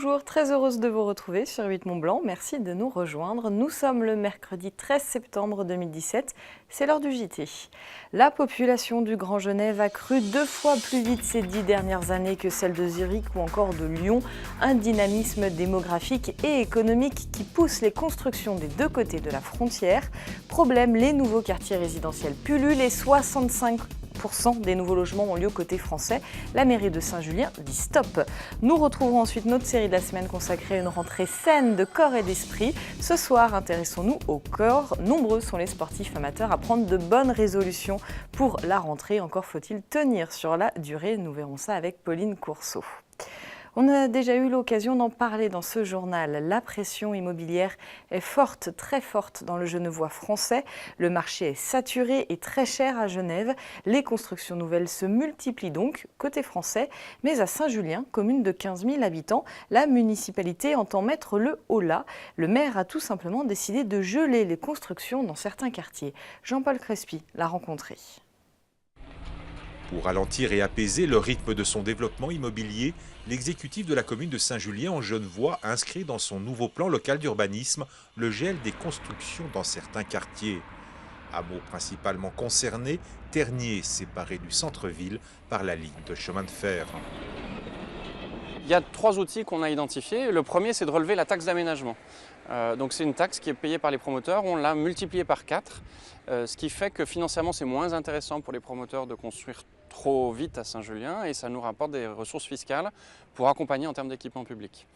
Bonjour, très heureuse de vous retrouver sur 8 Mont Blanc. Merci de nous rejoindre. Nous sommes le mercredi 13 septembre 2017. C'est l'heure du JT. La population du Grand Genève a cru 2 fois plus vite ces 10 dernières années que celle de Zurich ou encore de Lyon. Un dynamisme démographique et économique qui pousse les constructions des deux côtés de la frontière. Problème, les nouveaux quartiers résidentiels pullulent et 65% des nouveaux logements ont lieu côté français. La mairie de Saint-Julien dit stop. Nous retrouverons ensuite notre série de la semaine consacrée à une rentrée saine de corps et d'esprit. Ce soir, intéressons-nous au corps. Nombreux sont les sportifs amateurs à prendre de bonnes résolutions pour la rentrée. Encore faut-il tenir sur la durée. Nous verrons ça avec Pauline Courceau. On a déjà eu l'occasion d'en parler dans ce journal. La pression immobilière est forte, très forte dans le Genevois français. Le marché est saturé et très cher à Genève. Les constructions nouvelles se multiplient donc côté français. Mais à Saint-Julien, commune de 15 000 habitants, la municipalité entend mettre le holà. Le maire a tout simplement décidé de geler les constructions dans certains quartiers. Jean-Paul Crespi l'a rencontré. Pour ralentir et apaiser le rythme de son développement immobilier, l'exécutif de la commune de Saint-Julien en Genevois inscrit dans son nouveau plan local d'urbanisme le gel des constructions dans certains quartiers. Hameau principalement concerné, Ternier séparé du centre-ville par la ligne de chemin de fer. Il y a 3 outils qu'on a identifiés. Le premier, c'est de relever la taxe d'aménagement. Donc c'est une taxe qui est payée par les promoteurs, on l'a multipliée par 4, ce qui fait que financièrement c'est moins intéressant pour les promoteurs de construire trop vite à Saint-Julien et ça nous rapporte des ressources fiscales pour accompagner en termes d'équipement public.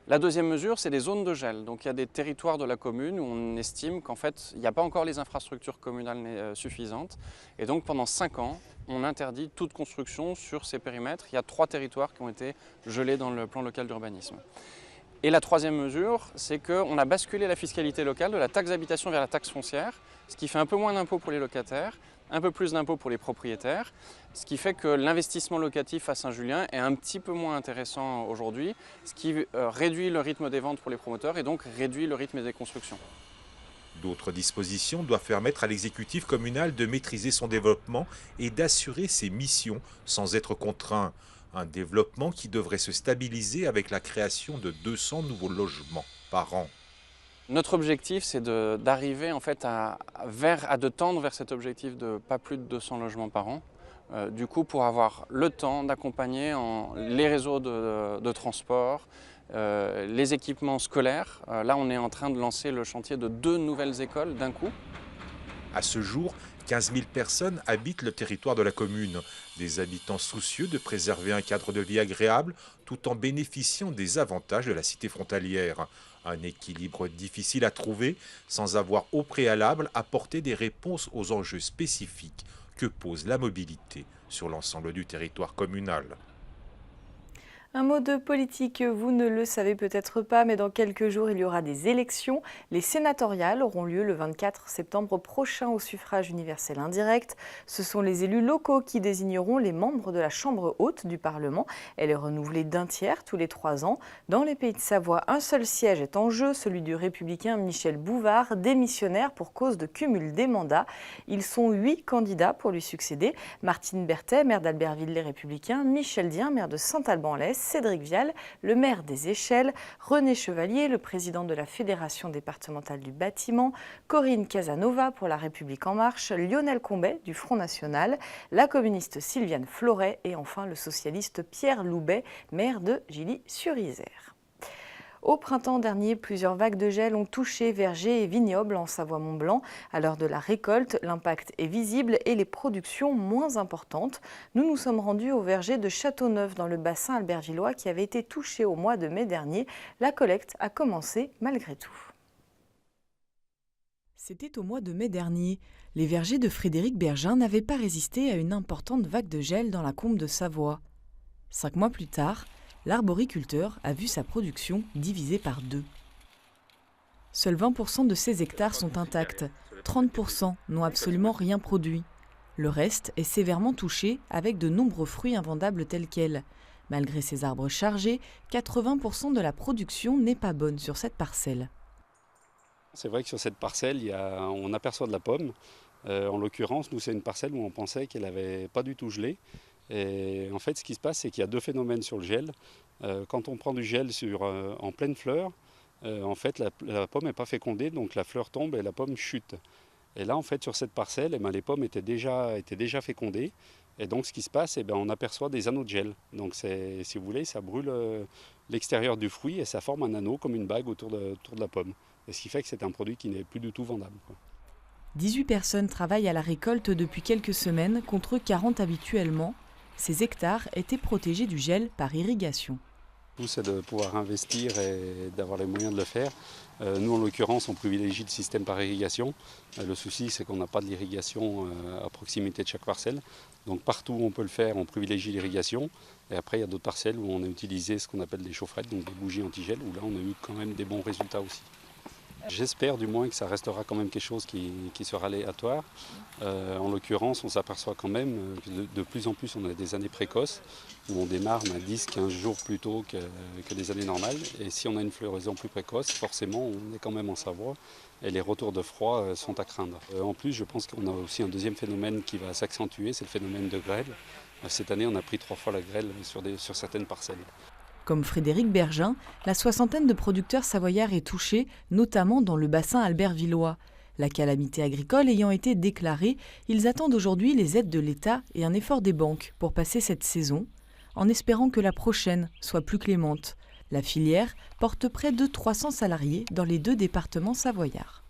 La deuxième mesure, c'est des zones de gel. Donc il y a des territoires de la commune où on estime qu'en fait il n'y a pas encore les infrastructures communales suffisantes et donc pendant 5 ans, on interdit toute construction sur ces périmètres. Il y a 3 territoires qui ont été gelés dans le plan local d'urbanisme. Et la troisième mesure, c'est qu'on a basculé la fiscalité locale de la taxe d'habitation vers la taxe foncière, ce qui fait un peu moins d'impôts pour les locataires, un peu plus d'impôts pour les propriétaires, ce qui fait que l'investissement locatif à Saint-Julien est un petit peu moins intéressant aujourd'hui, ce qui réduit le rythme des ventes pour les promoteurs et donc réduit le rythme des constructions. D'autres dispositions doivent permettre à l'exécutif communal de maîtriser son développement et d'assurer ses missions sans être contraint. Un développement qui devrait se stabiliser avec la création de 200 nouveaux logements par an. Notre objectif, c'est d'arriver en fait de tendre vers cet objectif de pas plus de 200 logements par an. Du coup, pour avoir le temps d'accompagner les réseaux de transport, les équipements scolaires. Là, on est en train de lancer le chantier de 2 nouvelles écoles d'un coup. À ce jour, 15 000 personnes habitent le territoire de la commune. Des habitants soucieux de préserver un cadre de vie agréable tout en bénéficiant des avantages de la cité frontalière. Un équilibre difficile à trouver sans avoir au préalable apporté des réponses aux enjeux spécifiques que pose la mobilité sur l'ensemble du territoire communal. Un mot de politique, vous ne le savez peut-être pas, mais dans quelques jours, il y aura des élections. Les sénatoriales auront lieu le 24 septembre prochain au suffrage universel indirect. Ce sont les élus locaux qui désigneront les membres de la Chambre haute du Parlement. Elle est renouvelée d'un tiers tous les 3 ans. Dans les Pays de Savoie, un seul siège est en jeu, celui du républicain Michel Bouvard, démissionnaire pour cause de cumul des mandats. Ils sont 8 candidats pour lui succéder. Martine Berthet, maire d'Albertville les Républicains, Michel Dien, maire de Saint-Alban-en-Laye, Cédric Vial, le maire des Échelles, René Chevalier, le président de la Fédération départementale du bâtiment, Corinne Casanova pour La République en marche, Lionel Combet du Front National, la communiste Sylviane Floret et enfin le socialiste Pierre Loubet, maire de Gilly-sur-Isère. Au printemps dernier, plusieurs vagues de gel ont touché vergers et vignobles en Savoie-Mont-Blanc. À l'heure de la récolte, l'impact est visible et les productions moins importantes. Nous nous sommes rendus au verger de Châteauneuf dans le bassin albervillois qui avait été touché au mois de mai dernier. La collecte a commencé malgré tout. C'était au mois de mai dernier. Les vergers de Frédéric Bergin n'avaient pas résisté à une importante vague de gel dans la combe de Savoie. 5 mois plus tard, l'arboriculteur a vu sa production divisée par 2. Seuls 20% de ses hectares sont intacts, 30% n'ont absolument rien produit. Le reste est sévèrement touché avec de nombreux fruits invendables tels quels. Malgré ces arbres chargés, 80% de la production n'est pas bonne sur cette parcelle. C'est vrai que sur cette parcelle, on aperçoit de la pomme. En l'occurrence, nous, c'est une parcelle où on pensait qu'elle n'avait pas du tout gelé. Et en fait, ce qui se passe, c'est qu'il y a 2 phénomènes sur le gel. Quand on prend du gel en pleine fleur, en fait la pomme n'est pas fécondée, donc la fleur tombe et la pomme chute. Et là en fait sur cette parcelle, les pommes étaient déjà fécondées. Et donc ce qui se passe, on aperçoit des anneaux de gel. Donc si vous voulez, ça brûle l'extérieur du fruit et ça forme un anneau comme une bague autour de la pomme. Et ce qui fait que c'est un produit qui n'est plus du tout vendable, quoi. 18 personnes travaillent à la récolte depuis quelques semaines contre 40 habituellement. Ces hectares étaient protégés du gel par irrigation. Tout, c'est de pouvoir investir et d'avoir les moyens de le faire. Nous, en l'occurrence, on privilégie le système par irrigation. Le souci, c'est qu'on n'a pas de l'irrigation à proximité de chaque parcelle. Donc partout où on peut le faire, on privilégie l'irrigation. Et après, il y a d'autres parcelles où on a utilisé ce qu'on appelle des chaufferettes, donc des bougies anti-gel, où là, on a eu quand même des bons résultats aussi. J'espère du moins que ça restera quand même quelque chose qui sera aléatoire. En l'occurrence, on s'aperçoit quand même que de plus en plus, on a des années précoces où on démarre 10-15 jours plus tôt que des années normales. Et si on a une floraison plus précoce, forcément, on est quand même en Savoie et les retours de froid sont à craindre. En plus, je pense qu'on a aussi un deuxième phénomène qui va s'accentuer, c'est le phénomène de grêle. Cette année, on a pris 3 fois la grêle sur certaines parcelles. Comme Frédéric Bergin, la soixantaine de producteurs savoyards est touchée, notamment dans le bassin albervillois. La calamité agricole ayant été déclarée, ils attendent aujourd'hui les aides de l'État et un effort des banques pour passer cette saison, en espérant que la prochaine soit plus clémente. La filière porte près de 300 salariés dans les 2 départements savoyards.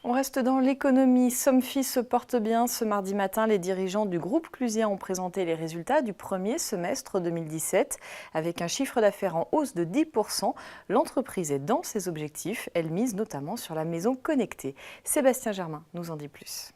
On reste dans l'économie. Somfy se porte bien. Ce mardi matin, les dirigeants du groupe Clusien ont présenté les résultats du premier semestre 2017. Avec un chiffre d'affaires en hausse de 10%, l'entreprise est dans ses objectifs. Elle mise notamment sur la maison connectée. Sébastien Germain nous en dit plus.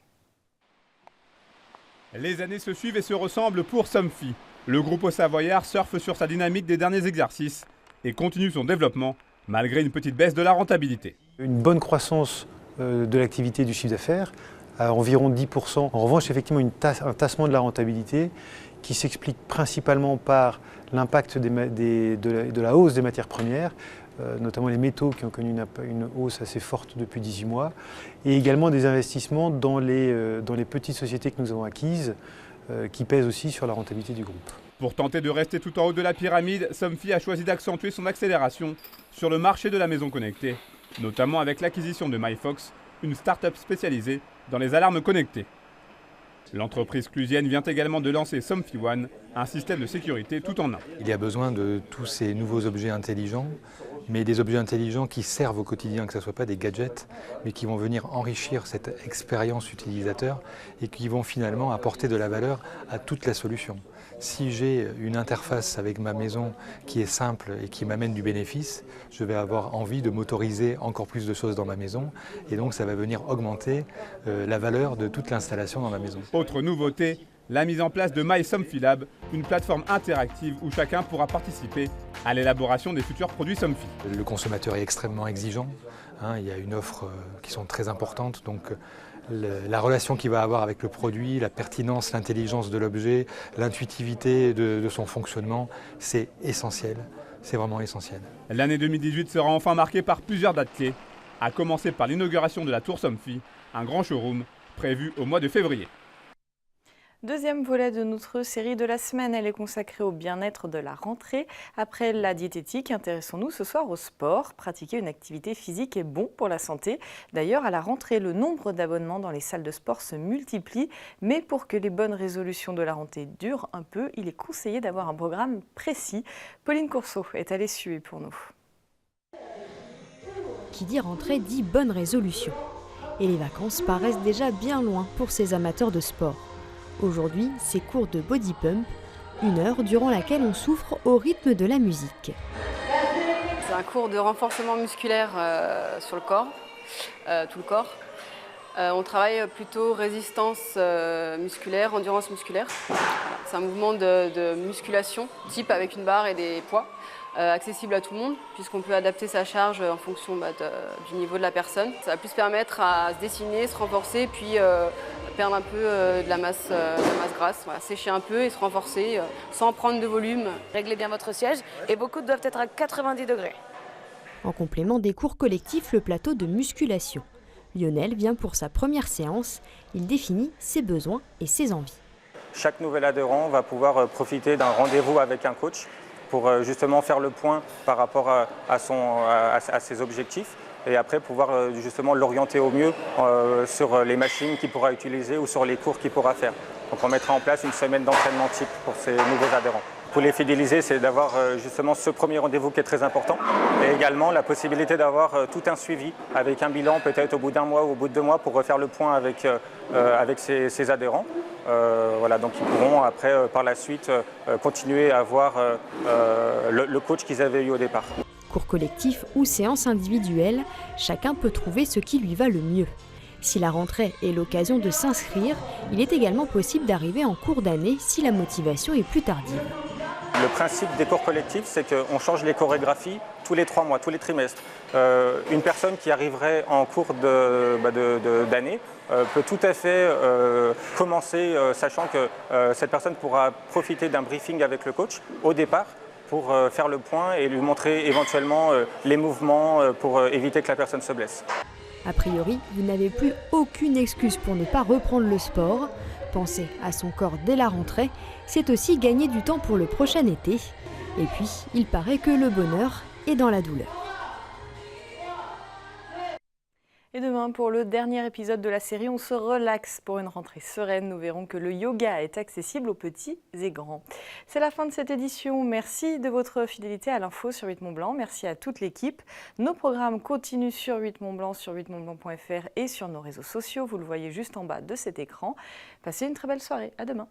Les années se suivent et se ressemblent pour Somfy. Le groupe savoyard surfe sur sa dynamique des derniers exercices et continue son développement malgré une petite baisse de la rentabilité. Une bonne croissance de l'activité du chiffre d'affaires, à environ 10%. En revanche, effectivement, un tassement de la rentabilité qui s'explique principalement par l'impact de la hausse des matières premières, notamment les métaux qui ont connu une hausse assez forte depuis 18 mois, et également des investissements dans les petites sociétés que nous avons acquises, qui pèsent aussi sur la rentabilité du groupe. Pour tenter de rester tout en haut de la pyramide, Somfy a choisi d'accentuer son accélération sur le marché de la maison connectée, notamment avec l'acquisition de MyFox, une start-up spécialisée dans les alarmes connectées. L'entreprise clusienne vient également de lancer Somfy One, un système de sécurité tout en un. Il y a besoin de tous ces nouveaux objets intelligents, mais des objets intelligents qui servent au quotidien, que ce ne soit pas des gadgets, mais qui vont venir enrichir cette expérience utilisateur et qui vont finalement apporter de la valeur à toute la solution. Si j'ai une interface avec ma maison qui est simple et qui m'amène du bénéfice, je vais avoir envie de motoriser encore plus de choses dans ma maison et donc ça va venir augmenter la valeur de toute l'installation dans ma maison. Autre nouveauté, la mise en place de MySomfyLab, une plateforme interactive où chacun pourra participer à l'élaboration des futurs produits Somfy. Le consommateur est extrêmement exigeant, il y a une offre qui sont très importante, donc la relation qu'il va avoir avec le produit, la pertinence, l'intelligence de l'objet, l'intuitivité de son fonctionnement, c'est essentiel, c'est vraiment essentiel. L'année 2018 sera enfin marquée par plusieurs dates clés, à commencer par l'inauguration de la Tour Somfy, un grand showroom prévu au mois de février. Deuxième volet de notre série de la semaine, elle est consacrée au bien-être de la rentrée. Après la diététique, intéressons-nous ce soir au sport. Pratiquer une activité physique est bon pour la santé. D'ailleurs, à la rentrée, le nombre d'abonnements dans les salles de sport se multiplie. Mais pour que les bonnes résolutions de la rentrée durent un peu, il est conseillé d'avoir un programme précis. Pauline Courceau est allée suer pour nous. Qui dit rentrée dit bonne résolution. Et les vacances paraissent déjà bien loin pour ces amateurs de sport. Aujourd'hui, c'est cours de body pump, 1 heure durant laquelle on souffre au rythme de la musique. C'est un cours de renforcement musculaire sur le corps, tout le corps. On travaille plutôt résistance musculaire, endurance musculaire. C'est un mouvement de musculation, type avec une barre et des poids, accessible à tout le monde, puisqu'on peut adapter sa charge en fonction du niveau de la personne. Ça va plus permettre à se dessiner, se renforcer, puis perdre un peu de la masse grasse, voilà, sécher un peu et se renforcer sans prendre de volume. Réglez bien votre siège et vos coudes doivent être à 90 degrés. En complément des cours collectifs, le plateau de musculation. Lionel vient pour sa première séance. Il définit ses besoins et ses envies. chaque nouvel adhérent va pouvoir profiter d'un rendez-vous avec un coach pour justement faire le point par rapport à ses objectifs et après pouvoir justement l'orienter au mieux sur les machines qu'il pourra utiliser ou sur les cours qu'il pourra faire. Donc on mettra en place une semaine d'entraînement type pour ces nouveaux adhérents. Pour les fidéliser, c'est d'avoir justement ce premier rendez-vous qui est très important et également la possibilité d'avoir tout un suivi avec un bilan peut-être au bout d'un mois ou au bout de 2 mois pour refaire le point avec ces adhérents. Voilà, donc ils pourront après par la suite continuer à avoir le coach qu'ils avaient eu au départ. Cours collectif ou séance individuelle, chacun peut trouver ce qui lui va le mieux. Si la rentrée est l'occasion de s'inscrire, il est également possible d'arriver en cours d'année si la motivation est plus tardive. Le principe des cours collectifs, c'est qu'on change les chorégraphies tous les 3 mois, tous les trimestres. Une personne qui arriverait en cours d'année peut tout à fait commencer, sachant que cette personne pourra profiter d'un briefing avec le coach au départ pour faire le point et lui montrer éventuellement les mouvements pour éviter que la personne se blesse. A priori, vous n'avez plus aucune excuse pour ne pas reprendre le sport. Penser à son corps dès la rentrée, c'est aussi gagner du temps pour le prochain été. Et puis, il paraît que le bonheur est dans la douleur. Et demain, pour le dernier épisode de la série, on se relaxe pour une rentrée sereine. Nous verrons que le yoga est accessible aux petits et grands. C'est la fin de cette édition. Merci de votre fidélité à l'info sur 8 Mont Blanc. Merci à toute l'équipe. Nos programmes continuent sur 8 Mont Blanc, sur 8montblanc.fr et sur nos réseaux sociaux. Vous le voyez juste en bas de cet écran. Passez une très belle soirée. À demain.